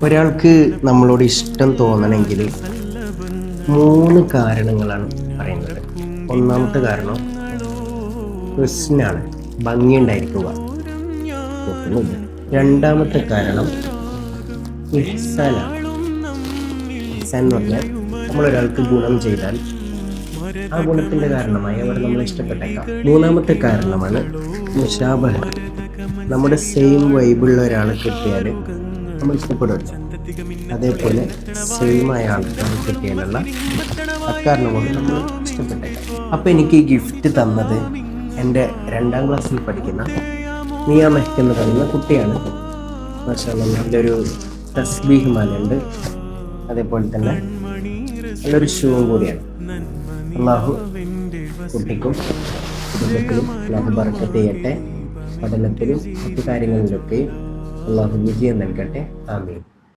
ഒരാൾക്ക് നമ്മളോട് ഇഷ്ടം തോന്നണമെങ്കിൽ 3 കാരണങ്ങളാണ് പറയുന്നത്. ഒന്നാമത്തെ കാരണം ഹുസ്നാണ്, ഭംഗിയുണ്ടായിരിക്കുക. രണ്ടാമത്തെ കാരണം ഇഹ്സാനാണ്. ഇഹ്സാൻ എന്ന് പറഞ്ഞാൽ നമ്മളൊരാൾക്ക് ഗുണം ചെയ്താൽ ആ ഗുണത്തിന്റെ കാരണമായി അവർ നമ്മളെ ഇഷ്ടപ്പെട്ടേക്കാം. മൂന്നാമത്തെ കാരണമാണ് മുശാബഹ. നമ്മുടെ സെയിം വൈബുള്ള ഒരാളെ കിട്ടിയാൽ നമ്മൾ ഇഷ്ടപ്പെടുമല്ലോ, അതേപോലെ സെയിമായ ആൾക്കാർ കിട്ടിയാലുള്ള അക്കാരണം കൊണ്ട് നമ്മൾ ഇഷ്ടപ്പെട്ടേക്കാം. അപ്പം എനിക്ക് ഈ ഗിഫ്റ്റ് തന്നത് എൻ്റെ 2ാം ക്ലാസ്സിൽ പഠിക്കുന്ന നിയ മെഹ്ക്ക് എന്ന് പറയുന്ന കുട്ടിയാണ്. മാഷാഅല്ലാഹ് നല്ലൊരു തസ്ബീഹ് മാലയുണ്ട്, അതേപോലെ തന്നെ നല്ലൊരു ഷൂവും കൂടിയാണ്. അള്ളാഹു കുട്ടിക്കും കുടുംബത്തിലും അള്ളാഹു ബർക്കത്ത് ചെയ്യട്ടെ. പഠനത്തിലും മറ്റു കാര്യങ്ങളിലൊക്കെ അള്ളാഹു വിജയം നൽകട്ടെ. ആമീൻ.